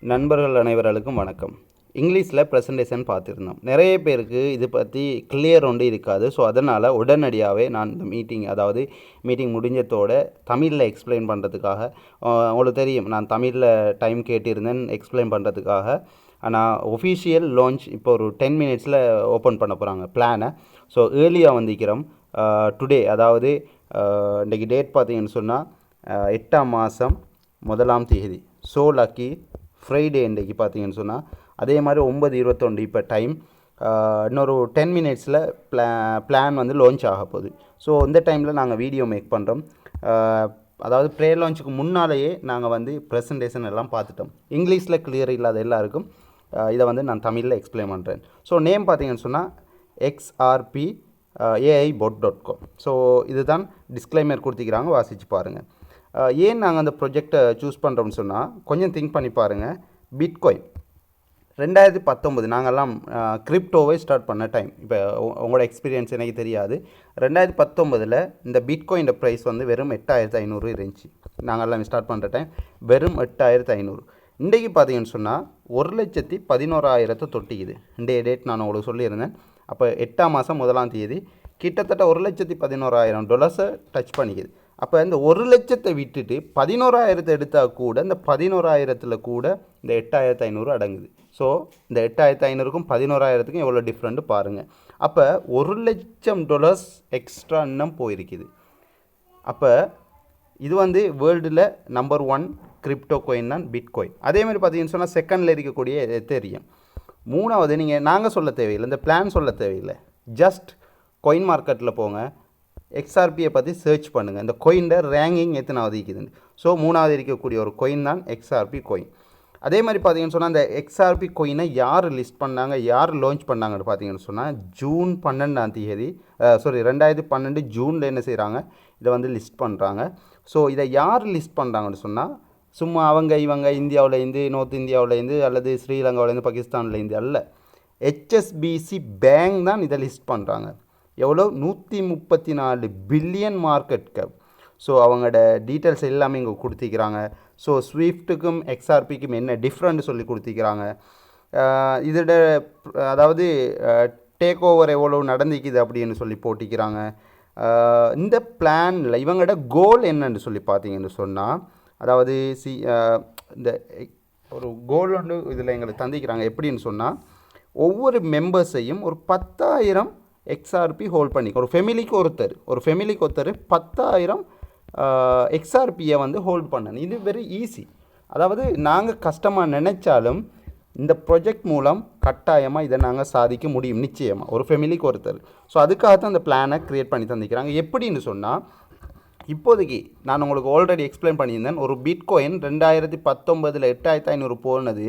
நண்பர்கள் அனைவர்களுக்கும் வணக்கம். இங்கிலீஷில் ப்ரெசன்டேஷன் பார்த்துருந்தோம். நிறைய பேருக்கு இது பற்றி கிளியர் ஒன்று இருக்காது. ஸோ அதனால் உடனடியாகவே நான் இந்த மீட்டிங் முடிஞ்சதோட தமிழில் எக்ஸ்பிளைன் பண்ணுறதுக்காக, உங்களுக்கு தெரியும் நான் தமிழில் டைம் கேட்டிருந்தேன் எக்ஸ்பிளைன் பண்ணுறதுக்காக. ஆனால் ஒஃபிஷியல் லான்ச் இப்போ ஒரு 10 மினிட்ஸில் ஓப்பன் பண்ண போகிறாங்க பிளானை. ஸோ ஏர்லியாக வந்திக்கிறோம். டுடே அதாவது இன்றைக்கி டேட் பார்த்தீங்கன்னு சொன்னால் 8ஆம் மாதம் 1ஆம் தேதி. ஸோ லக்கி ஃப்ரைடே இன்றைக்கி பார்த்தீங்கன்னு சொன்னால் அதே மாதிரி 9:21 இப்போ டைம். இன்னொரு 10 மினிட்ஸில் பிளான் வந்து லான்ச் ஆக போகுது. ஸோ இந்த டைமில் நாங்கள் வீடியோ மேக் பண்ணுறோம். அதாவது ப்ரே லான்ச்சுக்கு முன்னாலேயே நாங்கள் வந்து ப்ரெசன்டேஷன் எல்லாம் பார்த்துட்டோம். இங்கிலீஷில் கிளியர் இல்லாத எல்லாருக்கும் இதை வந்து நான் தமிழில் எக்ஸ்பிளைன் பண்ணுறேன். ஸோ நேம் பார்த்தீங்கன்னு சொன்னால் xrp.ai.com. ஸோ இதுதான் டிஸ்க்ளைமர் கொடுத்துக்கிறாங்க, வாசித்து பாருங்கள். ஏன் நாங்கள் அந்த ப்ரொஜெக்டை சூஸ் பண்ணுறோம்னு சொன்னால் கொஞ்சம் திங்க் பண்ணி பாருங்கள். பிட்காயின் 2019 நாங்கள்லாம் கிரிப்டோவை ஸ்டார்ட் பண்ண டைம். இப்போ உங்களோட எக்ஸ்பீரியன்ஸ் எனக்கு தெரியாது. 2019 இந்த பிட்காயின் ப்ரைஸ் வந்து வெறும் 8,500 இருந்துச்சு. நாங்கள்லாம் ஸ்டார்ட் பண்ணுற டைம் வெறும் 8,500. இன்றைக்கு பார்த்தீங்கன்னு சொன்னால் 1,11,000 தொட்டிக்குது. இன்றைய டேட் நான் உங்களுக்கு சொல்லியிருந்தேன். அப்போ 8ஆம் மாதம் 1ஆம் தேதி கிட்டத்தட்ட $1,11,000 டச் பண்ணிக்குது. அப்போ இந்த 1,00,000 விட்டுட்டு 11,000 எடுத்தால் கூட இந்த 11,000 கூட இந்த 8,500 அடங்குது. ஸோ இந்த 8,500க்கும் 11,000க்கும் எவ்வளோ டிஃப்ரெண்ட்டு பாருங்கள். அப்போ $1,00,000 எக்ஸ்ட்ரா இன்னும் போயிருக்குது. அப்போ இது வந்து வேர்ல்டில் நம்பர் 1 கிரிப்டோ கோயின் தான் பிட்காயின். அதேமாதிரி பார்த்தீங்கன்னு சொன்னால் செகண்டில் இருக்கக்கூடிய எத்தேரியம். மூணாவது நாங்கள் சொல்ல தேவையில்லை, இந்த பிளான் சொல்ல தேவையில்லை. ஜஸ்ட் கோயின் மார்க்கெட்டில் போங்க, எக்ஸ்ஆர்பியை பற்றி சர்ச் பண்ணுங்கள். இந்த கோயின்ட ரேங்கிங் எத்தனாவது இருக்குதுன்னு. ஸோ மூணாவது இருக்கக்கூடிய ஒரு கோயின் தான் எக்ஸ்ஆர்பி கோயின். அதே மாதிரி பார்த்தீங்கன்னு சொன்னால் இந்த எக்ஸ்ஆர்பி கோயினை யார் லிஸ்ட் பண்ணாங்க, யார் லான்ச் பண்ணாங்கன்னு பார்த்தீங்கன்னு சொன்னால் ஜூன் 12ஆம் தேதி 2012 ஜூனில் என்ன செய்கிறாங்க, இதை வந்து லிஸ்ட் பண்ணுறாங்க. ஸோ இதை யார் லிஸ்ட் பண்ணுறாங்கன்னு சொன்னால் சும்மா இவங்க இந்தியாவிலேருந்து, நார்த் இந்தியாவிலேருந்து அல்லது ஸ்ரீலங்காவிலேருந்து, பாகிஸ்தான்லேருந்து அல்ல. HSBC பேங்க் தான் இதை லிஸ்ட் பண்ணுறாங்க. எவ்வளோ? 134 பில்லியன் மார்க்கெட் கேப். ஸோ அவங்களோட டீட்டெயில்ஸ் எல்லாமே இங்கே கொடுத்திக்கிறாங்க. ஸோ ஸ்விஃப்ட்டுக்கும் எக்ஸ்ஆர்பிக்கும் என்ன டிஃப்ரெண்ட் சொல்லி கொடுத்திக்கிறாங்க. இதோட அதாவது டேக் ஓவர் எவ்வளோ நடந்துக்குது அப்படின்னு சொல்லி போட்டிக்கிறாங்க. இந்த பிளானில் இவங்களோட கோல் என்னன்னு சொல்லி பார்த்தீங்கன்னு சொன்னால், அதாவது இந்த ஒரு கோல் ஒன்று இதில் எங்களுக்கு தந்திக்கிறாங்க. எப்படின்னு சொன்னால் ஒவ்வொரு மெம்பர்ஸையும் ஒரு 10,000 எக்ஸ்ஆர்பி ஹோல்ட் பண்ணி ஒரு ஃபெமிலிக்கு ஒருத்தர் 10,000 எக்ஸ்ஆர்பியை வந்து ஹோல்ட் பண்ணணும். இது வெரி ஈஸி. அதாவது நாங்கள் கஷ்டமாக நினச்சாலும் இந்த ப்ரொஜெக்ட் மூலம் கட்டாயமாக இதை நாங்கள் சாதிக்க முடியும், நிச்சயமாக. ஒரு ஃபெமிலிக்கு ஒருத்தர். ஸோ அதுக்காகத்தான் அந்த பிளானை க்ரியேட் பண்ணி தந்திக்கிறாங்க. எப்படின்னு சொன்னால் இப்போதைக்கு நான் உங்களுக்கு ஆல்ரெடி எக்ஸ்பிளைன் பண்ணியிருந்தேன். ஒரு பிட்காயின் 2019 8,500 போனது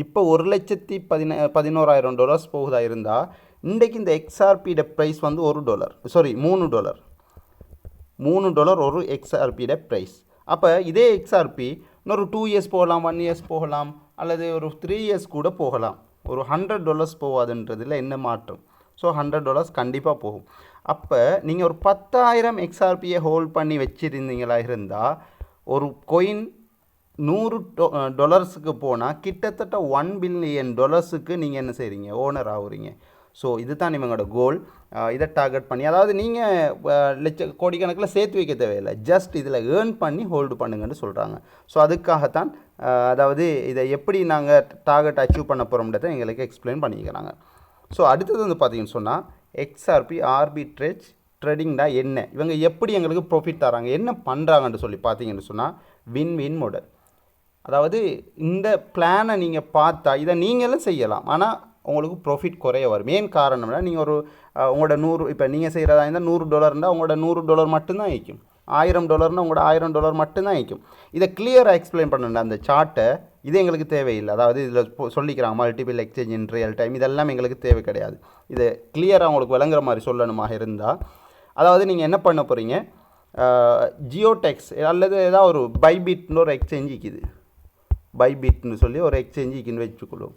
இப்போ $1,11,000 போகுதா இருந்தால் இன்றைக்கு இந்த எக்ஸ்ஆர்பியோட ப்ரைஸ் வந்து $3 ஒரு எக்ஸ்ஆர்பியோட ப்ரைஸ். அப்போ இதே எக்ஸ்ஆர்பி இன்னொரு 2 இயர்ஸ் போகலாம், 1 இயர்ஸ் போகலாம், அல்லது ஒரு 3 இயர்ஸ் கூட போகலாம். ஒரு $100 போகாதுன்றதில் என்ன மாற்றம்? ஸோ $100 கண்டிப்பாக போகும். அப்போ நீங்கள் ஒரு 10,000 எக்ஸ்ஆர்பியை ஹோல்ட் பண்ணி வச்சுருந்தீங்களா இருந்தால் ஒரு கோயின் $100 போனால் கிட்டத்தட்ட $1 பில்லியன் நீங்கள் என்ன செய்கிறீங்க, ஓனர் ஆகுறீங்க. ஸோ இதுதான் இவங்களோட கோல். இதை டார்கெட் பண்ணி, அதாவது நீங்கள் கோடிக்கணக்கில் சேர்த்து வைக்க தேவையில்லை, ஜஸ்ட் இதில் ஏர்ன் பண்ணி ஹோல்டு பண்ணுங்கன்னு சொல்கிறாங்க. ஸோ அதுக்காகத்தான் அதாவது இதை எப்படி நாங்கள் டார்கெட் அச்சீவ் பண்ண போகிறோம்ன்றதை எங்களுக்கு எக்ஸ்பிளைன் பண்ணிக்கிறாங்க. ஸோ அடுத்தது வந்து பார்த்தீங்கன்னு சொன்னால் எக்ஸ்ஆர்பி ஆர்பிட்ரேஜ் ட்ரேடிங்னா என்ன, இவங்க எப்படி எங்களுக்கு ப்ராஃபிட் தராங்க, என்ன பண்ணுறாங்கன்னு சொல்லி பார்த்தீங்கன்னு சொன்னால் வின் மாடல். அதாவது இந்த பிளானை நீங்கள் பார்த்தா இதை நீங்களும் செய்யலாம், ஆனால் உங்களுக்கு ப்ராஃபிட் குறைய வரும். மெயின் காரணம்னா நீங்கள் ஒரு உங்களோட 100 இப்போ நீங்கள் செய்கிறதா இருந்தால் $100 உங்களோட $100 மட்டும்தான் வைக்கும். $1,000 உங்களோட $1,000 மட்டும்தான் வைக்கும். இதை கிளியராக எக்ஸ்பிளைன் பண்ணணும் அந்த சார்ட்டை. இது எங்களுக்கு தேவையில்லை. அதாவது இதில் சொல்லிக்கிறாங்க மல்டிபிள் எக்ஸ்சேஞ்ச் இன் ரியல் டைம், இதெல்லாம் எங்களுக்கு தேவை கிடையாது. இதை கிளியராக உங்களுக்கு விளங்குற மாதிரி சொல்லணுமாக இருந்தால், அதாவது நீங்கள் என்ன பண்ண போகிறீங்க, ஜியோடெக்ஸ் அல்லது ஏதாவது ஒரு பைபிட்னு ஒரு எக்ஸ்சேஞ்ச் இருக்குது, பைபிட்னு சொல்லி ஒரு எக்ஸ்சேஞ்ச் இருக்குன்னு வச்சுக்கொள்ளும்.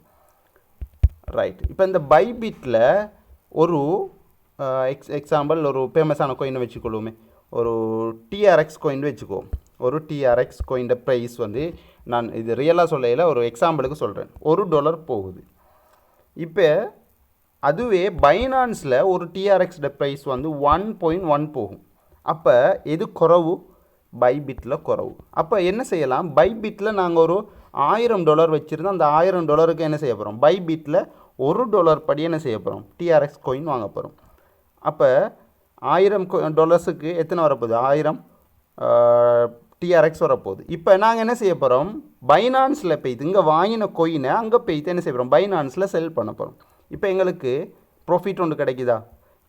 ரைட். இப்போ இந்த பைபிட்டில் ஒரு எக்ஸாம்பிள் ஒரு ஃபேமஸான கோயினை வச்சுக்கொள்ளுமே, ஒரு TRX கோயின் வச்சுக்கோ. ஒரு டிஆர்எக்ஸ் கோயின் ப்ரைஸ் வந்து நான் இது ரியலாக சொல்லையில் ஒரு எக்ஸாம்பிளுக்கு சொல்கிறேன் $1 போகுது. இப்போ அதுவே பைனான்ஸில் ஒரு டிஆர்எக்ஸ் ப்ரைஸ் வந்து 1.1 போகும். அப்போ எது குறவு? பைபிட்டில் குறவு. அப்போ என்ன செய்யலாம், பைபிட்டில் நாங்கள் ஒரு $1000 வச்சுருந்தோம். அந்த $1000க்கு என்ன செய்ய போகிறோம், பைபிட்டில் $1 படி என்ன செய்ய போகிறோம், டிஆர்எக்ஸ் கோயின் வாங்க போகிறோம். அப்போ $1000 எத்தனை வரப்போகுது, 1000 டிஆர்எக்ஸ் வரப்போகுது. இப்போ நாங்கள் என்ன செய்ய போகிறோம், பைனான்ஸில் போய்த்து இங்கே வாங்கின கோயினை அங்கே போய்த்து என்ன செய்ய போகிறோம், பைனான்ஸில் செல் பண்ண போகிறோம். இப்போ எங்களுக்கு ப்ராஃபிட் ஒன்று கிடைக்குதா?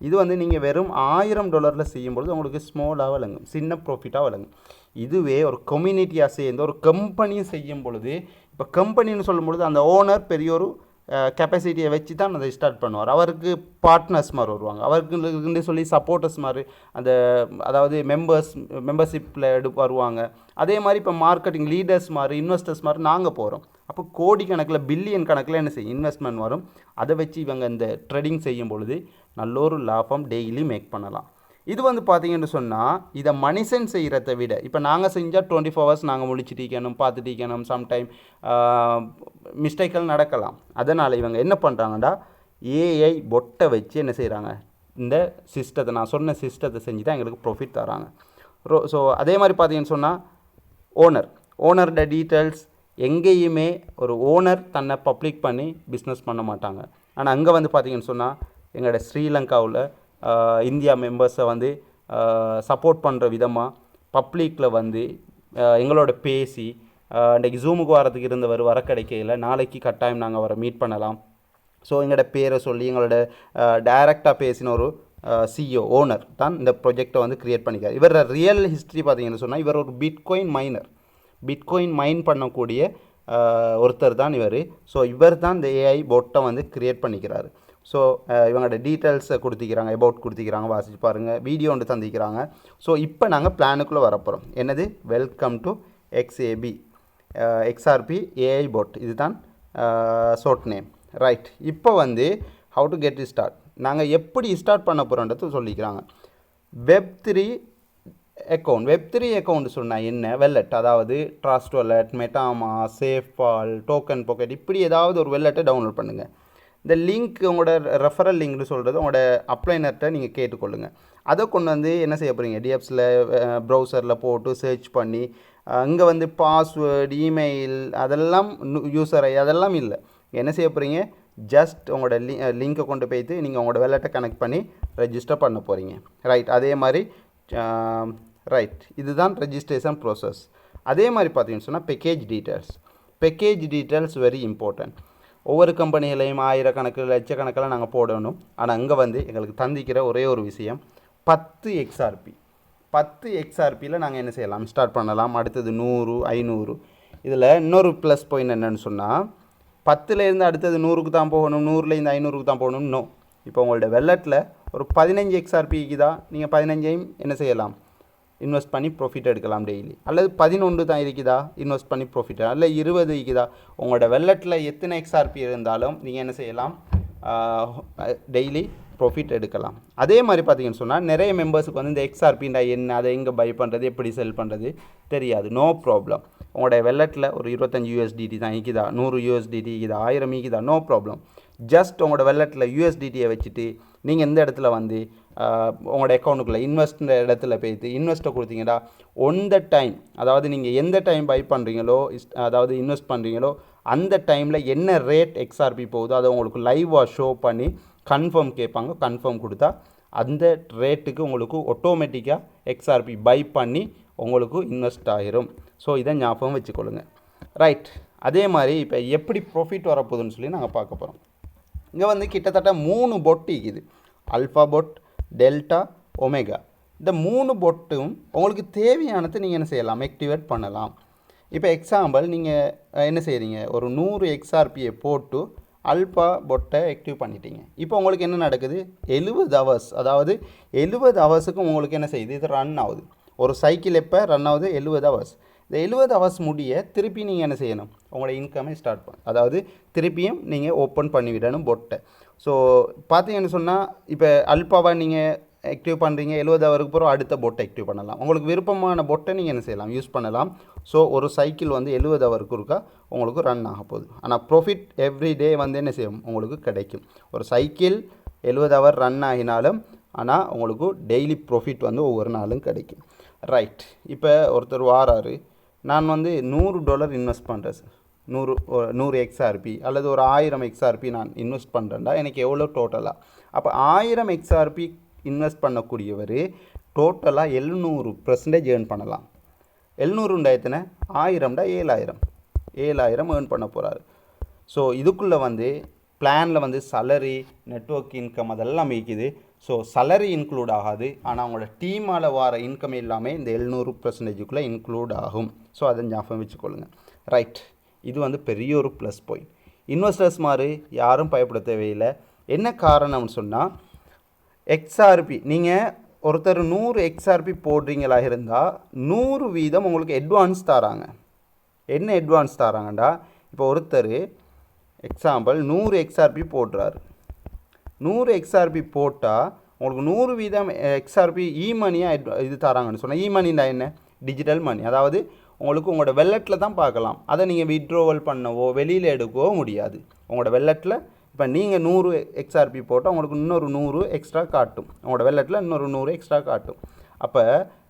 இது வந்து நீங்கள் வெறும் $1000 செய்யும்பொழுது உங்களுக்கு ஸ்மாலாக விளங்கும், சின்ன ப்ராஃபிட்டாக விளங்கும். இதுவே ஒரு கம்யூனிட்டியாக சேர்ந்து ஒரு கம்பெனியும் செய்யும் பொழுது, இப்போ கம்பெனின்னு சொல்லும் பொழுது அந்த ஓனர் பெரிய ஒரு கெப்பாசிட்டியை வச்சு தான் அதை ஸ்டார்ட் பண்ணுவார். அவருக்கு பார்ட்னர்ஸ் மாதிரி வருவாங்க, அவருக்கு சொல்லி சப்போர்ட்டர்ஸ் மாதிரி அந்த அதாவது மெம்பர்ஷிப்பில் வருவாங்க. அதே மாதிரி இப்போ மார்க்கெட்டிங் லீடர்ஸ் மாதிரி இன்வெஸ்டர்ஸ் மாதிரி நாங்கள் போகிறோம். அப்போ கோடி கணக்கில் பில்லியன் கணக்கில் என்ன செய்யும், இன்வெஸ்ட்மெண்ட் வரும். அதை வச்சு இவங்க இந்த ட்ரேடிங் செய்யும் பொழுது நல்ல ஒரு லாபம் டெய்லி மேக் பண்ணலாம். இது வந்து பார்த்தீங்கன்னு சொன்னால் இதை மனுஷன் செய்கிறத விட இப்போ நாங்கள் செஞ்சால் 24 hours நாங்கள் முடிச்சுட்டிக்கணும், பார்த்துட்டிக்கணும். சம்டைம் மிஸ்டேக்கள் நடக்கலாம். அதனால் இவங்க என்ன பண்ணுறாங்கடா, ஏஐ பொட்டை வச்சு என்ன செய்கிறாங்க, இந்த சிஸ்டத்தை நான் சொன்ன சிஸ்டத்தை செஞ்சு தான் எங்களுக்கு ப்ராஃபிட் தராங்க. ஸோ அதே மாதிரி பார்த்தீங்கன்னு சொன்னால் ஓனரோட டீட்டெயில்ஸ் எங்கேயுமே ஒரு ஓனர் தன்னை பப்ளிக் பண்ணி பிஸ்னஸ் பண்ண மாட்டாங்க. ஆனால் அங்கே வந்து பார்த்தீங்கன்னு சொன்னால் எங்களோட ஸ்ரீலங்காவில் இந்தியா மெம்பர்ஸை வந்து சப்போர்ட் பண்ணுற விதமாக பப்ளிக்கில் வந்து எங்களோட பேசி இன்றைக்கி ஜூமுக்கு வரதுக்கு இருந்தவர் வர கிடைக்கையில் நாளைக்கு கட்டாயம் நாங்கள் அவரை மீட் பண்ணலாம். ஸோ எங்களோட பேரை சொல்லி எங்களோட டைரெக்டாக பேசின ஒரு சிஇஓ ஓனர் தான் இந்த ப்ரொஜெக்டை வந்து க்ரியேட் பண்ணிக்கார். இவரோட ரியல் ஹிஸ்ட்ரி பார்த்தீங்கன்னு சொன்னால் இவர் ஒரு பிட்காயின் மைன் பண்ணக்கூடிய ஒருத்தர் தான் இவர். ஸோ இவர் தான் இந்த ஏஐ பொட்டை வந்து க்ரியேட் பண்ணிக்கிறாரு. ஸோ இவங்களோட டீட்டெயில்ஸை கொடுத்திக்கிறாங்க, அபவுட் கொடுத்திக்கிறாங்க, வாசிச்சு பாருங்கள், வீடியோ ஒன்று தந்திக்கிறாங்க. ஸோ இப்போ நாங்கள் பிளானுக்குள்ளே வரப்போகிறோம். என்னது, வெல்கம் டு XRP ஏஐ பொட், இதுதான் ஷார்ட் நேம். ரைட், இப்போ வந்து ஹவு டு கெட் ஸ்டார்ட், நாங்கள் எப்படி ஸ்டார்ட் பண்ண போகிறோன்றது சொல்லிக்கிறாங்க. Web3 அக்கௌண்ட் சொன்னால் என்ன, வெல்லட், அதாவது ட்ரஸ்ட் வெல்லட், மெட்டாமா, சேஃபால், டோக்கன் பாக்கெட், இப்படி ஏதாவது ஒரு வெல்லட்டை டவுன்லோட் பண்ணுங்கள். இந்த லிங்க் உங்களோட ரெஃபரல் லிங்க்னு சொல்கிறது உங்களோட அப்ளைனர்கிட்ட நீங்கள் கேட்டுக்கொள்ளுங்கள். அதை கொண்டு வந்து என்ன செய்ய போகிறீங்க, டிஎப்ஸில் ப்ரௌசரில் போட்டு சர்ச் பண்ணி இங்கே வந்து பாஸ்வேர்டு, இமெயில், அதெல்லாம் யூசர் அதெல்லாம் இல்லை. என்ன செய்ய போகிறீங்க, ஜஸ்ட் உங்களோட லிங்கை கொண்டு போய்த்து நீங்கள் உங்களோட வெல்லட்டை கனெக்ட் பண்ணி ரெஜிஸ்டர் பண்ண போகிறீங்க. ரைட், அதே மாதிரி இதுதான் ரெஜிஸ்ட்ரேஷன் ப்ராசஸ். அதே மாதிரி பார்த்தீங்கன்னு சொன்னால் பேக்கேஜ் டீட்டெயில்ஸ் வெரி இம்பார்ட்டன்ட். ஒவ்வொரு கம்பெனிகளையும் ஆயிரக்கணக்கில் லட்சக்கணக்கில் நாங்கள் போடணும். ஆனால் அங்கே வந்து எங்களுக்கு தந்திக்கிற ஒரே ஒரு விஷயம் 10 XRPயில் நாங்கள் என்ன செய்யலாம், ஸ்டார்ட் பண்ணலாம். அடுத்தது 100, 500. இதில் இன்னொரு ப்ளஸ் பாயிண்ட் என்னென்னு சொன்னால் 10லேருந்து அடுத்தது 100க்கு தான் போகணும், 100லேருந்து 500க்கு தான் போகணும். நோ, இப்போ உங்களோட வெல்லட்டில் ஒரு 15 XRPக்கு தான் நீங்கள் 15ஐயும் என்ன செய்யலாம், இன்வெஸ்ட் பண்ணி ப்ராஃபிட் எடுக்கலாம் டெய்லி. அல்லது 11 தான் இருக்குதா, இன்வெஸ்ட் பண்ணி ப்ராஃபிட், அல்ல 20 இருக்குதா, உங்களோட வெல்லட்டில் எத்தனை XRP இருந்தாலும் நீங்கள் என்ன செய்யலாம், டெய்லி ப்ராஃபிட் எடுக்கலாம். அதே மாதிரி பார்த்தீங்கன்னு சொன்னால் நிறைய மெம்பர்ஸுக்கு வந்து இந்த XRPண்டா என்ன, அதை எங்கே பை பண்ணுறது, எப்படி செல் பண்ணுறது தெரியாது. நோ ப்ராப்ளம், உங்களோட வெல்லட்டில் ஒரு 25 USDT தான் இருக்குதா, 100 USDT இருக்குதா, 1000 இருக்குதா, நோ ப்ராப்ளம். ஜஸ்ட் உங்களோட வெல்லட்டில் USDTயை வச்சுட்டு நீங்கள் எந்த இடத்துல வந்து உங்களோட அக்கௌண்ட்டுக்குள்ளே இன்வெஸ்ட் இடத்துல போய்த்து இன்வெஸ்ட்டை கொடுத்தீங்கன்னா ஒன் த டைம், அதாவது நீங்கள் எந்த டைம் பை பண்ணுறீங்களோ, அதாவது இன்வெஸ்ட் பண்ணுறீங்களோ அந்த டைமில் என்ன ரேட் XRP போகுதோ அதை உங்களுக்கு லைவாக ஷோ பண்ணி கன்ஃபார்ம் கேட்பாங்க. கன்ஃபார்ம் கொடுத்தா அந்த ரேட்டுக்கு உங்களுக்கு ஆட்டோமேட்டிக்காக XRP பை பண்ணி உங்களுக்கு இன்வெஸ்ட் ஆகிரும். ஸோ இதை ஞாபகம் வச்சுக்கொள்ளுங்க. ரைட், அதே மாதிரி இப்போ எப்படி ப்ராஃபிட் வரப்போகுதுன்னு சொல்லி நாங்கள் பார்க்க போகிறோம். இங்கே வந்து கிட்டத்தட்ட 3 பொட் இருக்குது, அல்ஃபா பொட், டெல்டா, ஒமேகா. இந்த 3 பொட்டும் உங்களுக்கு தேவையானது நீங்கள் என்ன செய்யலாம், ஆக்டிவேட் பண்ணலாம். இப்போ எக்ஸாம்பிள் நீங்கள் என்ன செய்கிறீங்க, ஒரு 100 XRPயை போட்டு அல்ஃபா பொட்டை ஆக்டிவ் பண்ணிட்டீங்க. இப்போ உங்களுக்கு என்ன நடக்குது, 70 ஹவர்ஸ், அதாவது 70 ஹவர்ஸுக்கு உங்களுக்கு என்ன செய்யுது, இது ரன் ஆகுது. ஒரு சைக்கிள் எப்போ ரன் ஆகுது, 70 ஹவர்ஸ். இந்த 70 ஹவர்ஸ் முடிய திருப்பி நீங்கள் என்ன செய்யணும், உங்களோட இன்கமை ஸ்டார்ட் பண்ண, அதாவது திருப்பியும் நீங்கள் ஓப்பன் பண்ணிவிடணும் பொட்டை. ஸோ பார்த்தீங்கன்னு சொன்னால் இப்போ அல்ஃபாவை நீங்கள் ஆக்டிவ் பண்ணுறீங்க 70 ஹவருக்கு பிறகு அடுத்த பொட்டை ஆக்டிவ் பண்ணலாம். உங்களுக்கு விருப்பமான பொட்டை நீங்கள் என்ன செய்யலாம், யூஸ் பண்ணலாம். ஸோ ஒரு சைக்கிள் வந்து 70 ஹவருக்கு இருக்கா உங்களுக்கு ரன் ஆக போகுது. ஆனால் ப்ராஃபிட் எவ்ரி டே வந்து என்ன செய்யும் உங்களுக்கு கிடைக்கும். ஒரு சைக்கிள் 70 ஹவர் ரன் ஆகினாலும் ஆனால் உங்களுக்கு டெய்லி ப்ராஃபிட் வந்து ஒவ்வொரு நாளும் கிடைக்கும். ரைட், இப்போ ஒருத்தர் வாராரு, நான் வந்து $100 இன்வெஸ்ட் பண்ணுறேன் சார், 100 XRP அல்லது ஒரு 1000 XRP நான் இன்வெஸ்ட் பண்ணுறேன்டா, எனக்கு எவ்வளோ டோட்டலாக? அப்போ 1000 XRP இன்வெஸ்ட் பண்ணக்கூடியவர் டோட்டலாக 700% ஏர்ன் பண்ணலாம். 700 எத்தனை, 1000 7,000 ஏர்ன் பண்ண போகிறாரு. ஸோ இதுக்குள்ளே வந்து பிளானில் வந்து சலரி, நெட்வொர்க் இன்கம் அதெல்லாம் இருக்குது. ஸோ சலரி இன்க்ளூட் ஆகாது, ஆனால் அவங்களோட டீமால் வர இன்கம் எல்லாமே இந்த 700%க்குள்ளே இன்க்ளூட் ஆகும். ஸோ அதை ஞாபகம் வச்சுக்கொள்ளுங்க. ரைட், இது வந்து பெரிய ஒரு ப்ளஸ் பாயிண்ட். இன்வெஸ்டர்ஸ் மாதிரி யாரும் பயப்பட தேவையில்லை. என்ன காரணம்னு சொன்னால், XRP நீங்கள் ஒருத்தர் 100 XRP போடுறீங்களா இருந்தால் 100% உங்களுக்கு அட்வான்ஸ் தராங்க. என்ன அட்வான்ஸ் தராங்கண்டா, இப்போ ஒருத்தர் எக்ஸாம்பிள் 100 XRP போடுறாரு, 100 XRP போட்டால் உங்களுக்கு 100% XRP மணியாக இது தராங்கன்னு சொன்னால், மணின்னா என்ன, டிஜிட்டல் மணி. அதாவது உங்களுக்கு உங்களோட வெல்லட்டில் தான் பார்க்கலாம். அதை நீங்கள் வித்ட்ரோவல் பண்ணவோ வெளியில் எடுக்கவோ முடியாது. உங்களோட வெல்லட்டில் இப்போ நீங்கள் 100 XRP போட்டால் உங்களுக்கு இன்னொரு 100 எக்ஸ்ட்ரா காட்டும். உங்களோட வெல்லட்டில் இன்னொரு 100 எக்ஸ்ட்ரா காட்டும். அப்போ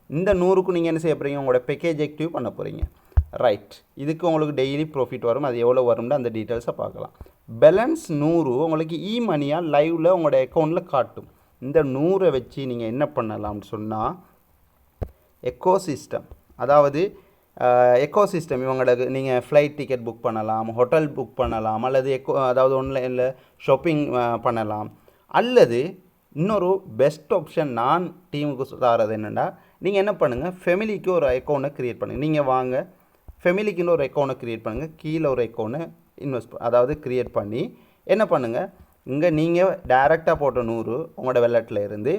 இந்த 100க்கு நீங்கள் என்ன செய்ய போகிறீங்க, உங்களோட பேக்கேஜ் ஆக்டிவ் பண்ண போகிறீங்க. ரைட், இதுக்கு உங்களுக்கு டெய்லி ப்ராஃபிட் வரும். அது எவ்வளோ வரும்னு அந்த டீட்டெயில்ஸை பார்க்கலாம். பேலன்ஸ் 100 உங்களுக்கு மணியாக லைவில் உங்களோட அக்கௌண்ட்டில் காட்டும். இந்த 100 வச்சு நீங்கள் என்ன பண்ணலாம்னு சொன்னால், எக்கோசிஸ்டம், அதாவது எக்கோசிஸ்டம் இவங்களுக்கு நீங்கள் ஃப்ளைட் டிக்கெட் புக் பண்ணலாம், ஹோட்டல் புக் பண்ணலாம், அல்லது அதாவது ஆன்லைனில் ஷாப்பிங் பண்ணலாம். அல்லது இன்னொரு பெஸ்ட் ஆப்ஷன் நான் டீமுக்கு தரது என்னென்னா, நீங்கள் என்ன பண்ணுங்கள், ஃபெமிலிக்கு ஒரு அக்கௌண்ட்டை க்ரியேட் பண்ணுங்கள். நீங்கள் வாங்க, ஃபெமிலிக்குன்னு ஒரு அக்கௌண்ட்டை க்ரியேட் பண்ணுங்கள், கீழே ஒரு அக்கௌண்ட்டை அதாவது க்ரியேட் பண்ணி என்ன பண்ணுங்கள், இங்கே நீங்கள் டைரெக்டாக போட்ட 100 உங்களோட வெல்லட்டில் இருந்து,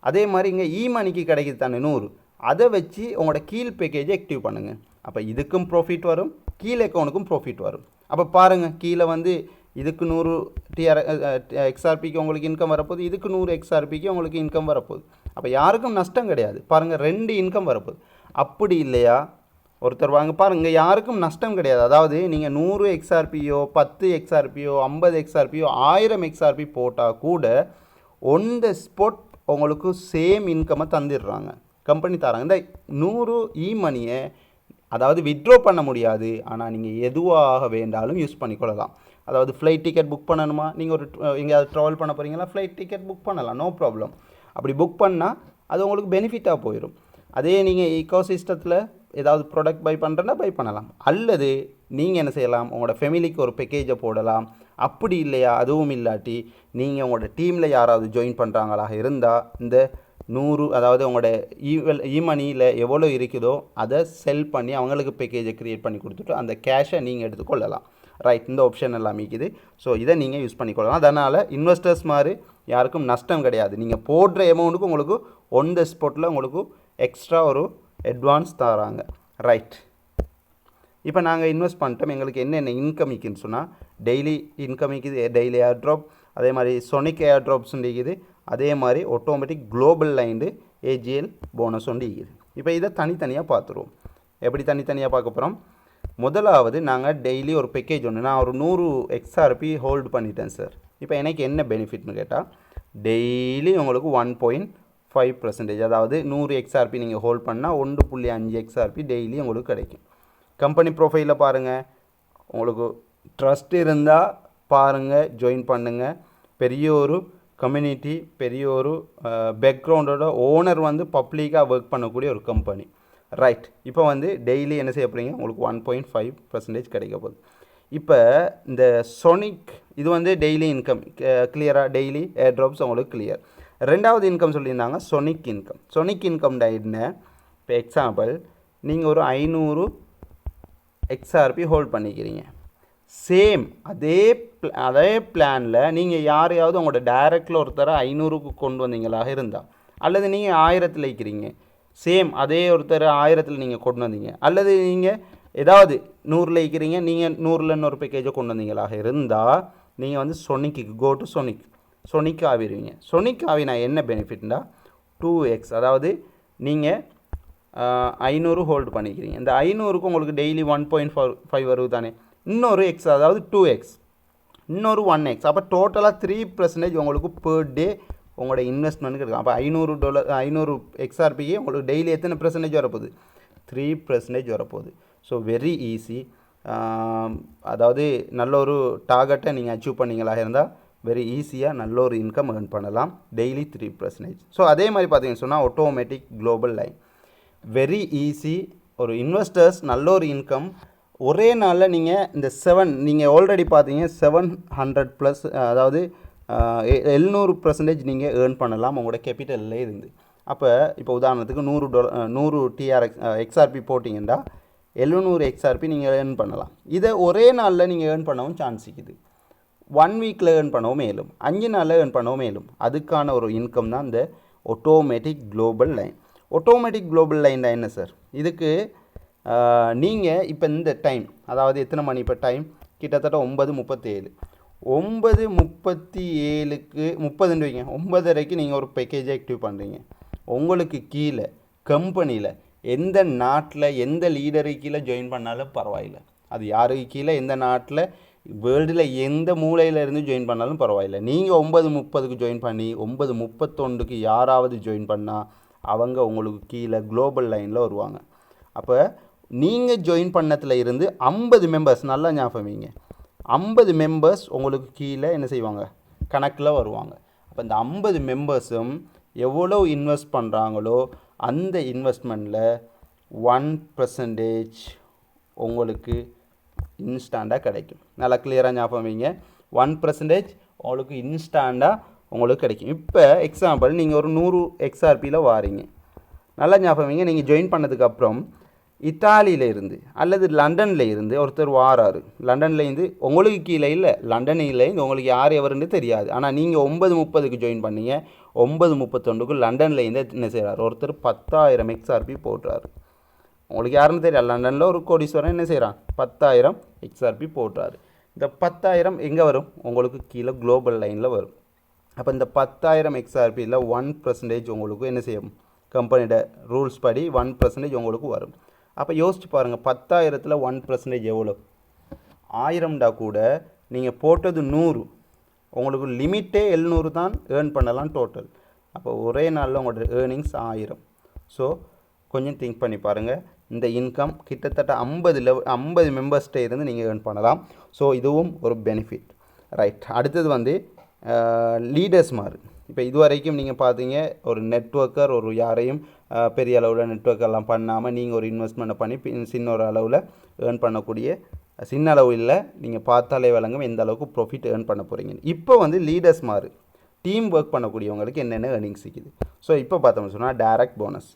அதே மாதிரி இங்கே மணிக்கு கிடைக்கிது தானே 100, அதை வச்சு உங்களோட கீழ் பேக்கேஜை ஆக்டிவ் பண்ணுங்கள். அப்போ இதுக்கும் ப்ராஃபிட் வரும், கீழே அக்கௌண்ட்டுக்கும் ப்ராஃபிட் வரும். அப்போ பாருங்கள், கீழே வந்து இதுக்கு 100 XRPக்கு உங்களுக்கு இன்கம் வரப்போகுது, இதுக்கு 100 XRPக்கு உங்களுக்கு இன்கம் வரப்போகுது. அப்போ யாருக்கும் நஷ்டம் கிடையாது. பாருங்கள், 2 இன்கம் வரப்போகுது. அப்படி இல்லையா, ஒருத்தர் வாங்க பாருங்கள், யாருக்கும் நஷ்டம் கிடையாது. அதாவது நீங்கள் 100 XRPயோ 10 XRPயோ 50 XRPயோ 1000 XRP போட்டால் கூட ஒன் த ஸ்பாட் உங்களுக்கு சேம் இன்கம்மை தந்துடுறாங்க, கம்பெனி தராங்க. இந்த 100 மணியை அதாவது வித்ட்ரோ பண்ண முடியாது, ஆனால் நீங்கள் எதுவாக வேண்டாலும் யூஸ் பண்ணிக்கொள்ளலாம். அதாவது ஃப்ளைட் டிக்கெட் புக் பண்ணணுமா, நீங்கள் ஒரு எங்கேயாவது ட்ராவல் பண்ண போகிறீங்களா, ஃப்ளைட் டிக்கெட் புக் பண்ணலாம், நோ ப்ராப்ளம். அப்படி புக் பண்ணால் அது உங்களுக்கு பெனிஃபிட்டாக போயிடும். அதே நீங்கள் ஈகோசிஸ்டத்தில் ஏதாவது ப்ராடக்ட் பை பண்ணுறேன்னா பை பண்ணலாம். அல்லது நீங்கள் என்ன செய்யலாம், உங்களோட ஃபேமிலிக்கு ஒரு பேக்கேஜை போடலாம். அப்படி இல்லையா, அதுவும் இல்லாட்டி நீங்கள் உங்களோட டீமில் யாராவது ஜாயின் பண்ணுறாங்களாக இருந்தால் இந்த 100 அதாவது உங்களோட மணியில் எவ்வளோ இருக்குதோ அதை செல் பண்ணி அவங்களுக்கு பேக்கேஜை க்ரியேட் பண்ணி கொடுத்துட்டு அந்த கேஷை நீங்கள் எடுத்துக்கொள்ளலாம். ரைட், இந்த ஆப்ஷன் எல்லாம் இருக்குது. ஸோ இதை நீங்கள் யூஸ் பண்ணிக்கொள்ளலாம். அதனால் இன்வெஸ்டர்ஸ் மாதிரி யாருக்கும் நஷ்டம் கிடையாது. நீங்கள் போடுற அமௌண்ட்டுக்கு உங்களுக்கு ஒன் த ஸ்பாட்டில் உங்களுக்கு எக்ஸ்ட்ரா ஒரு அட்வான்ஸ் தராங்க. ரைட், இப்போ நாங்கள் இன்வெஸ்ட் பண்ணிட்டோம், எங்களுக்கு என்னென்ன இன்கம் இருக்குன்னு சொன்னால், டெய்லி இன்கம் இருக்குது, டெய்லி ஏர் ட்ராப், அதே மாதிரி சொனிக் ஏர் ட்ராப்ஸ் இருக்குது, அதே மாதிரி ஆட்டோமேட்டிக் குளோபல் லைண்டு AGL போனஸ் ஒன்று இருக்குது. இப்போ இதை தனித்தனியாக பார்த்துருவோம். எப்படி தனித்தனியாக பார்க்க போகிறோம், முதலாவது நாங்கள் டெய்லி ஒரு பேக்கேஜ் ஒன்று, நான் ஒரு 100 XRP ஹோல்டு பண்ணிட்டேன் சார். இப்போ எனக்கு என்ன பெனிஃபிட்னு கேட்டால், டெய்லி உங்களுக்கு 1.5%, அதாவது 100 XRP நீங்கள் ஹோல்ட் பண்ணால் 1.5 XRP டெய்லி உங்களுக்கு கிடைக்கும். கம்பெனி ப்ரொஃபைலில் பாருங்கள், உங்களுக்கு ட்ரஸ்ட் இருந்தால் பாருங்கள், ஜாயின் பண்ணுங்கள். பெரிய ஒரு கம்யூனிட்டி, பெரிய ஒரு பேக்ரவுண்டோட ஓனர் வந்து பப்ளிக்காக ஒர்க் பண்ணக்கூடிய ஒரு கம்பெனி. ரைட், இப்போ வந்து டெய்லி என்ன செய்ய போகிறீங்க, உங்களுக்கு 1.5% கிடைக்க போகுது. இப்போ இந்த சொனிக் இது வந்து டெய்லி இன்கம் கிளியராக, டெய்லி ஏர் ட்ராப்ஸ் உங்களுக்கு கிளியர். ரெண்டாவது இன்கம் சொல்லியிருந்தாங்க சொனிக் இன்கம். சொனிக் இன்கம் என்ன, இப்போ எக்ஸாம்பிள் நீங்கள் ஒரு 500 XRP ஹோல்ட் பண்ணிக்கிறீங்க, சேம் அதே பிளானில் நீங்கள் யாரையாவது உங்களோட டைரக்டில் ஒருத்தர 500க்கு கொண்டு வந்தீங்களாக இருந்தால், அல்லது நீங்கள் 1000 இருக்கிறீங்க, சேம் அதே ஒருத்தர் 1000 நீங்கள் கொண்டு வந்தீங்க, அல்லது நீங்கள் ஏதாவது 100 இருக்கிறீங்க, நீங்கள் 100ல் இன்னொரு பேக்கேஜை கொண்டு வந்தீங்களாக இருந்தால், நீங்கள் வந்து சொனிக்கு கோ டு சொனிக் ஆகிடுவீங்க. சொனிக் ஆகினா என்ன பெனிஃபிட்னா, 2x. அதாவது நீங்கள் 500 ஹோல்டு பண்ணிக்கிறீங்க. இந்த 500க்கு உங்களுக்கு டெய்லி 1.5 வருது தானே. இன்னொரு எக்ஸ் அதாவது 2x, இன்னொரு 1x. அப்போ டோட்டலாக 3% உங்களுக்கு பெர் டே உங்களோட இன்வெஸ்ட்மெண்ட்டுக்கு இருக்கும். அப்போ $500 XRPக்கு உங்களுக்கு டெய்லி எத்தனை % வரப்போகுது? 3% வரப்போகுது. So very easy. அதாவது நல்ல ஒரு டார்கெட்டை நீங்கள் அச்சீவ் பண்ணிங்களாக இருந்தால் வெரி ஈஸியாக நல்ல ஒரு இன்கம் ஏர்ன் பண்ணலாம் டெய்லி 3%. ஸோ அதே மாதிரி பார்த்தீங்கன்னு சொன்னால் automatic global line very easy. ஒரு இன்வெஸ்டர்ஸ் நல்ல ஒரு இன்கம் ஒரே நாளில் நீங்கள் ஆல்ரெடி பார்த்தீங்க 700+, அதாவது 700% நீங்கள் ஏர்ன் பண்ணலாம் உங்களோட கேபிட்டலில் இருந்து. அப்போ இப்போ உதாரணத்துக்கு $100 XRP போட்டிங்கன்னா 700 XRP நீங்கள் ஏர்ன் பண்ணலாம். இதை ஒரே நாளில் நீங்கள் ஏர்ன் பண்ணவும் சான்ஸ் இருக்குது. 1 வீக்கில் ஏர்ன் பண்ணவும் மேலும், 5 நாளில் ஏர்ன் பண்ணவும் மேலும். அதுக்கான ஒரு இன்கம் தான் இந்த automatic global line. Automatic global line என்ன சார்? இதுக்கு நீங்கள் இப்போ இந்த டைம், அதாவது எத்தனை மணி இப்போ டைம்? கிட்டத்தட்ட 9:37. 9:37க்கு 30 வைங்க, 9:30க்கு நீங்கள் ஒரு பேக்கேஜை ஆக்டிவ் பண்ணுறீங்க. உங்களுக்கு கீழே கம்பெனியில் எந்த நாட்டில் எந்த லீடருக்கு கீழே ஜாயின் பண்ணாலும் பரவாயில்லை. அது யாருக்கு கீழே எந்த நாட்டில் வேர்ல்டில் எந்த மூலையில் இருந்து ஜாயின் பண்ணாலும் பரவாயில்லை. நீங்கள் 9:30க்கு ஜாயின் பண்ணி 9:31க்கு யாராவது ஜாயின் பண்ணால் அவங்க உங்களுக்கு கீழே குளோபல் லைனில் வருவாங்க. அப்போ நீங்கள் ஜாயின் பண்ணத்தில் இருந்து 50 மெம்பர்ஸ், நல்லா ஞாபகம் வைங்க, 50 மெம்பர்ஸ் உங்களுக்கு கீழே என்ன செய்வாங்க? கணக்கில் வருவாங்க. அப்போ இந்த 50 மெம்பர்ஸும் எவ்வளோ இன்வெஸ்ட் பண்ணுறாங்களோ அந்த இன்வெஸ்ட்மெண்ட்டில் 1% உங்களுக்கு இன்ஸ்டாண்டாக கிடைக்கும். நல்லா கிளியராக ஞாபகம் வைங்க, 1% உங்களுக்கு இன்ஸ்டாண்டாக உங்களுக்கு கிடைக்கும். இப்போ எக்ஸாம்பிள் நீங்கள் ஒரு 100 XRPயில் வாரீங்க. நல்லா ஞாபகம் வைங்க, நீங்கள் ஜாயின் பண்ணதுக்கப்புறம் இத்தாலியில் இருந்து அல்லது லண்டனில் இருந்து ஒருத்தர் வாராரு. லண்டனில் இருந்து உங்களுக்கு கீழே இல்லை, லண்டனில் இருந்து உங்களுக்கு யார் எவருன்னு தெரியாது. ஆனால் நீங்கள் 9:30க்கு ஜாயின் பண்ணீங்க, 9:31க்கு லண்டனில் இருந்து என்ன செய்கிறார்? ஒருத்தர் 10,000 XRP போடுறாரு. உங்களுக்கு யாருன்னு தெரியாது, லண்டனில் ஒரு கோடீஸ்வரன் என்ன செய்கிறான்? 10,000 XRP போடுறாரு. இந்த 10,000 எங்கே வரும்? உங்களுக்கு கீழே குளோபல் லைனில் வரும். அப்போ இந்த 10,000 XRPயில் 1% உங்களுக்கு என்ன செய்யும்? கம்பெனியோட ரூல்ஸ் படி 1% உங்களுக்கு வரும். அப்போ யோசிச்சு பாருங்கள், 10,000ல் 1% எவ்வளோ? 1000 கூட நீங்கள் போட்டது 100, உங்களுக்கு லிமிட்டே 700 தான் ஏர்ன் பண்ணலாம் டோட்டல். அப்போ ஒரே நாளில் உங்களோட ஏர்னிங்ஸ் 1000. ஸோ கொஞ்சம் திங்க் பண்ணி பாருங்கள். இந்த இன்கம் கிட்டத்தட்ட 50 மெம்பர்ஸ்கிட்ட இருந்து நீங்கள் ஏர்ன் பண்ணலாம். ஸோ இதுவும் ஒரு பெனிஃபிட், ரைட். அடுத்தது லீடர்ஸ் மாதிரி. இப்போ இது வரைக்கும் நீங்கள் பார்த்தீங்க, ஒரு நெட்வொர்க்கர் ஒரு யாரையும் பெரிய அளவில் நெட்வொர்க்கெல்லாம் பண்ணாமல் நீங்கள் ஒரு இன்வெஸ்ட்மெண்ட்டை பண்ணி சின்ன ஒரு அளவில் ஏர்ன் பண்ணக்கூடிய, சின்ன அளவில் நீங்கள் பார்த்தாலே விளங்கும் எந்த அளவுக்கு ப்ராஃபிட் ஏர்ன் பண்ண போகிறீங்க. இப்போ லீடர்ஸ் மாதிரி டீம் ஒர்க் பண்ணக்கூடியவங்களுக்கு என்னென்ன ஏர்னிங்ஸ் இருக்குது. ஸோ இப்போ பார்த்தோம்னு சொன்னால் டைரக்ட் போனஸ்.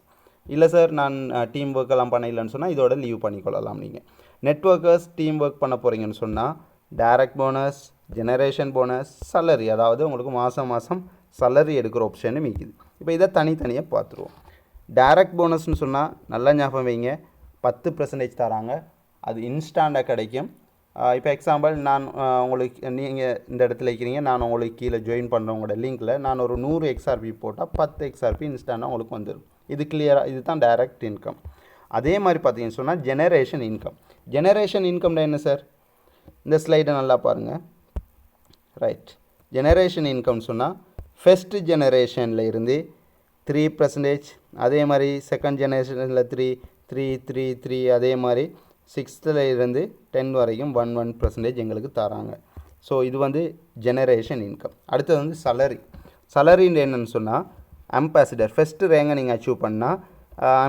இல்லை சார் நான் டீம் ஒர்க்கெல்லாம் பண்ண இல்லைன்னு சொன்னால் இதோட லீவ் பண்ணிக்கொள்ளலாம். நீங்கள் நெட்வொர்க்கர்ஸ் டீம் ஒர்க் பண்ண போகிறீங்கன்னு சொன்னால் direct bonus, generation bonus, salary, அதாவது உங்களுக்கு மாதம் சலரி எடுக்கிற ஆப்ஷனும் இருக்குது. இப்போ இதை தனித்தனியாக பார்த்துருவோம். டைரக்ட் போனஸ்னு சொன்னால் நல்லா ஞாபகம் வைங்க, 10% தராங்க. அது இன்ஸ்டாண்டாக கிடைக்கும். இப்போ எக்ஸாம்பிள் நான் உங்களுக்கு, நீங்கள் இந்த இடத்துல இருக்கிறீங்க, நான் உங்களுக்கு கீழே ஜாயின் பண்ணுறவங்களோட லிங்க்கில் நான் ஒரு 100 XRP போட்டால் 10 XRP இன்ஸ்டாண்டாக உங்களுக்கு வந்துடும். இது கிளியராக, இது தான் டைரக்ட் இன்கம். அதே மாதிரி பார்த்தீங்கன்னு சொன்னால் ஜெனரேஷன் இன்கம். ஜெனரேஷன் இன்கம்னா என்ன சார்? இந்த ஸ்லைடை நல்லா பாருங்கள், ரைட். ஜெனரேஷன் இன்கம் சொன்னால் ஃபஸ்ட் ஜெனரேஷனில் இருந்து 3%, அதே மாதிரி செகண்ட் ஜெனரேஷனில் 3, அதே மாதிரி 6th இருந்து 10 வரைக்கும் 1% எங்களுக்கு தராங்க. ஸோ இது ஜெனரேஷன் இன்கம். அடுத்தது சலரி. சலரின்னு என்னென்னு சொன்னால் அம்பாசிடர் ஃபஸ்ட்டு ரேங்கை நீங்கள் அச்சீவ் பண்ணால்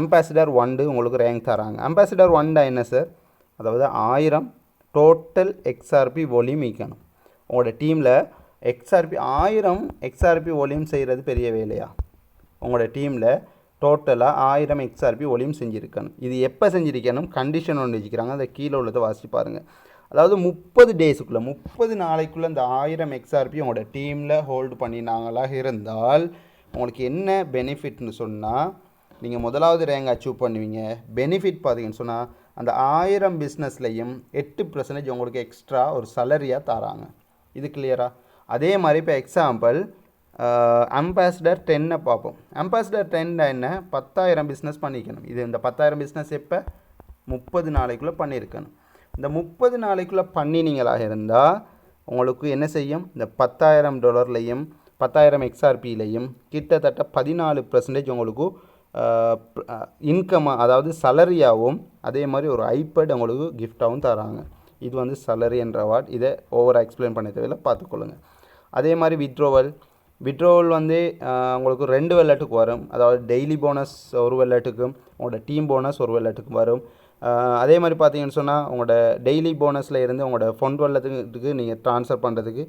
அம்பாசிடர் 1 உங்களுக்கு ரேங்க் தராங்க. அம்பாசிடர் 1 என்ன சார்? அதாவது 1000 டோட்டல் XRP வால்யூம் ஈக்கணும். உங்களோட டீமில்1000 XRP வால்யூம் செய்கிறது பெரிய வேலையா? உங்களோட டீமில் டோட்டலாக 1000 XRP வால்யூம் செஞ்சுருக்கணும். இது எப்போ செஞ்சுருக்கணும்? கண்டிஷன் ஒன்று வச்சுக்கிறாங்க, அதை கீழே உள்ளதை வாசித்து பாருங்கள். அதாவது 30 டேஸுக்குள்ளே, 30 நாளைக்குள்ளே இந்த 1000 XRP உங்களோட டீமில் ஹோல்டு பண்ணினாங்களாக இருந்தால் உங்களுக்கு என்ன பெனிஃபிட்னு சொன்னால், நீங்கள் முதலாவது ரேங்க் அச்சீவ் பண்ணுவீங்க. பெனிஃபிட் பார்த்தீங்கன்னு சொன்னால் அந்த 1000 பிஸ்னஸ்லையும் 8% உங்களுக்கு எக்ஸ்ட்ரா ஒரு சலரியாக தராங்க. இது கிளியராக? அதே மாதிரி இப்போ எக்ஸாம்பிள் அம்பாசிடர் 10 பார்ப்போம். அம்பாசிடர் 10 என்ன 10,000 பிஸ்னஸ் பண்ணிக்கணும். இது இந்த 10,000 பிஸ்னஸ் எப்போ 30 நாளைக்குள்ளே பண்ணியிருக்கணும். இந்த 30 நாளைக்குள்ளே பண்ணினீங்களாக இருந்தால் உங்களுக்கு என்ன செய்யும், இந்த $10,000 10,000 XRPலையும் கிட்டத்தட்ட 14% உங்களுக்கு இன்கம், அதாவது சலரியாகவும் அதே மாதிரி ஒரு ஐபேட் உங்களுக்கு கிஃப்டாகவும் தராங்க. இது வந்து சலரி என்ற அவார்ட். இதை ஓவராக எக்ஸ்பிளைன் பண்ண தேவையில்லை, பார்த்துக்கொள்ளுங்க. அதே மாதிரி விட்ரோவல் வந்து உங்களுக்கு 2 வெள்ளட்டுக்கு வரும். அதாவது டெய்லி போனஸ் ஒரு வெள்ளட்டுக்கும் உங்களோட டீம் போனஸ் ஒரு வெள்ளட்டுக்கும் வரும். அதே மாதிரி பார்த்தீங்கன்னு சொன்னால் உங்களோட டெய்லி போனஸில் இருந்து உங்களோட ஃபண்ட் வெள்ளத்துக்கு நீங்கள் ட்ரான்ஸ்ஃபர் பண்ணுறதுக்கு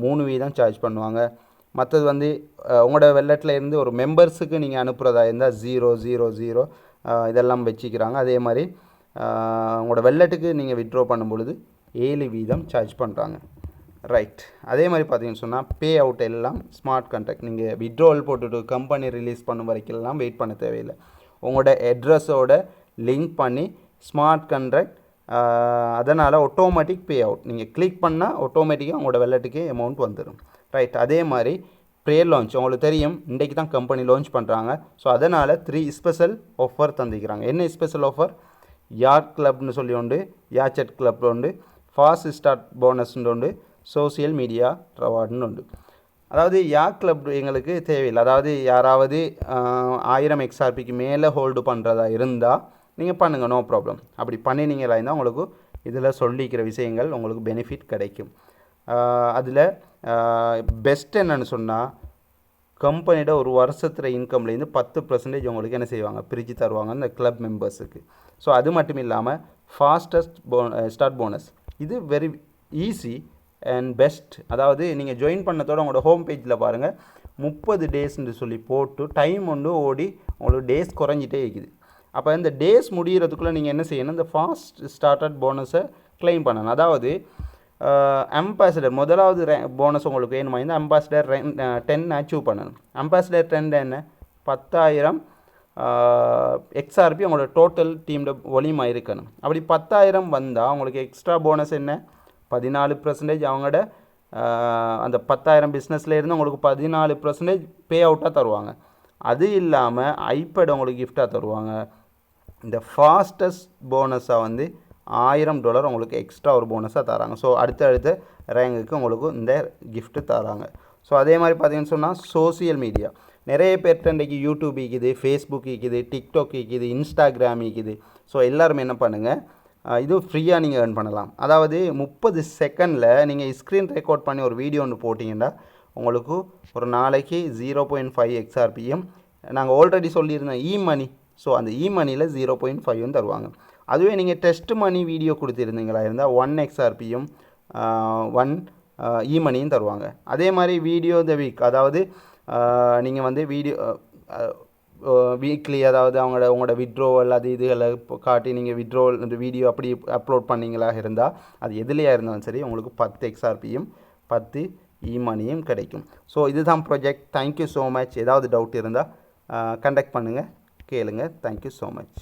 3% சார்ஜ் பண்ணுவாங்க. மற்றது வந்து உங்களோட வெள்ளட்டில் இருந்து ஒரு மெம்பர்ஸுக்கு நீங்கள் அனுப்புகிறதா இருந்தால் 000 இதெல்லாம் வச்சுக்கிறாங்க. அதே மாதிரி உங்களோட வெள்ளட்டுக்கு நீங்கள் வித்ட்ரா பண்ணும் பொழுது 7% சார்ஜ் பண்ணுறாங்க. ரைட். அதே மாதிரி பார்த்தீங்கன்னு சொன்னால் பே அவுட் எல்லாம் ஸ்மார்ட் கான்ட்ராக்ட். நீங்கள் வித்ட்ராவல் போட்டுட்டு கம்பெனி ரிலீஸ் பண்ணும் வரைக்கும் வெயிட் பண்ண தேவையில்லை. உங்களோட அட்ரஸோட லிங்க் பண்ணி ஸ்மார்ட் கான்ட்ராக்ட், அதனால் ஆட்டோமேட்டிக் பே அவுட். நீங்கள் கிளிக் பண்ணால் ஆட்டோமேட்டிக்காக உங்களோட வெள்ளட்டுக்கே அமௌண்ட் வந்துடும். ரைட். அதே மாதிரி ப்ரே லான்ச் உங்களுக்கு தெரியும், இன்றைக்கு தான் கம்பெனி லான்ச் பண்ணுறாங்க. ஸோ அதனால் 3 ஸ்பெஷல் ஆஃபர் தந்திக்கிறாங்க. என்ன ஸ்பெஷல் ஆஃபர்? யார்ட் கிளப்னு சொல்லி உண்டு, யாச்சட் கிளப் உண்டு, ஃபாஸ்ட் ஸ்டார்ட் போனஸ்ன்னு உண்டு, சோசியல் மீடியா ரிவார்டுன்னு உண்டு. அதாவது யார்ட் கிளப் எங்களுக்கு தேவையில்லை. அதாவது யாராவது 1000 XRPக்கு மேலே ஹோல்டு பண்ணுறதா இருந்தால் நீங்கள் பண்ணுங்கள், நோ ப்ராப்ளம். அப்படி பண்ணினீங்களா இருந்தால் உங்களுக்கு இதில் சொல்லிக்கிற விஷயங்கள் உங்களுக்கு பெனிஃபிட் கிடைக்கும். அதில் பெஸ்ட் என்னன்னு சொன்னால் கம்பெனியோட ஒரு வருஷத்தில் இன்கம்லேருந்து 10% உங்களுக்கு என்ன செய்வாங்க, பிரித்து தருவாங்க இந்த கிளப் மெம்பர்ஸுக்கு. ஸோ அது மட்டும் இல்லாமல் ஃபாஸ்டஸ்ட் ஸ்டார்ட் போனஸ், இது வெரி ஈஸி அண்ட் பெஸ்ட். அதாவது நீங்கள் ஜாயின் பண்ணதோட உங்களோட ஹோம் பேஜில் பாருங்கள் 30 டேஸ்ன்னு சொல்லி போட்டு டைம் ஒன்று ஓடி உங்களுக்கு டேஸ் குறைஞ்சிட்டே இருக்குது. அப்போ இந்த டேஸ் முடிகிறதுக்குள்ளே நீங்கள் என்ன செய்யணும், இந்த ஃபாஸ்ட் ஸ்டார்டட் போனஸை கிளைம் பண்ணணும். அதாவது அம்பாசிடர் முதலாவது போனஸ் உங்களுக்கு வேணுமா, இந்த அம்பாசிடர் 10 அச்சீவ் பண்ணணும். அம்பாசிடர் 10 என்ன 10,000 XRP உங்களோட டோட்டல் டீமோட ஒலிமா இருக்கணும். அப்படி 10,000 வந்தால் உங்களுக்கு எக்ஸ்ட்ரா போனஸ் என்ன 14% அவங்களோட அந்த 10,000 பிஸ்னஸில் இருந்து உங்களுக்கு 14% பே அவுட்டாக தருவாங்க. அது இல்லாமல் ஐபேட் உங்களுக்கு கிஃப்டாக தருவாங்க. இந்த ஃபாஸ்டஸ்ட் போனஸாக வந்து $1,000 உங்களுக்கு எக்ஸ்ட்ரா ஒரு போனஸாக தராங்க. ஸோ அடுத்த ரேங்குக்கு உங்களுக்கு இந்த கிஃப்ட்டு தராங்க. ஸோ அதே மாதிரி பார்த்தீங்கன்னு சொன்னால் சோசியல் மீடியா நிறைய பேர்கிட்ட இன்றைக்கி யூடியூப் இருக்குது, ஃபேஸ்புக் இருக்குது, டிக்டாக் இருக்குது, இன்ஸ்டாகிராம் இருக்குது. ஸோ எல்லாருமே என்ன பண்ணுங்கள், இது ஃப்ரீயாக நீங்கள் ஏர்ன் பண்ணலாம். அதாவது 30 செகண்டில் நீங்கள் ஸ்க்ரீன் ரெக்கார்ட் பண்ணி ஒரு வீடியோ ஒன்று போட்டிங்கன்னா உங்களுக்கு ஒரு நாளைக்கு 0.5 XRPயும் நாங்கள் ஆல்ரெடி சொல்லியிருந்தோம் இ-மணி. ஸோ அந்த இ-மணியில் 0.5 தருவாங்க. அதுவே நீங்கள் டெஸ்ட் மணி வீடியோ கொடுத்துருந்தீங்களா இருந்தால் 1 XRPயும் 1 இ-மணியும் தருவாங்க. அதே மாதிரி வீடியோ த வீக், அதாவது நீங்கள் வந்து வீடியோ வீக்லி, அதாவது உங்களோட விட்ரோவல் அது இதுகளை காட்டி நீங்கள் விட்ரோவல் இந்த வீடியோ அப்படி அப்லோட் பண்ணிங்களா இருந்தால் அது எதுலையாக இருந்தாலும் சரி உங்களுக்கு 10 XRPயும் 10 இ-மணியும் கிடைக்கும். ஸோ இதுதான் ப்ராஜெக்ட். Thank you so much. ஏதாவது டவுட் இருந்தால் கண்டக்ட் பண்ணுங்கள், கேளுங்க. Thank you so much.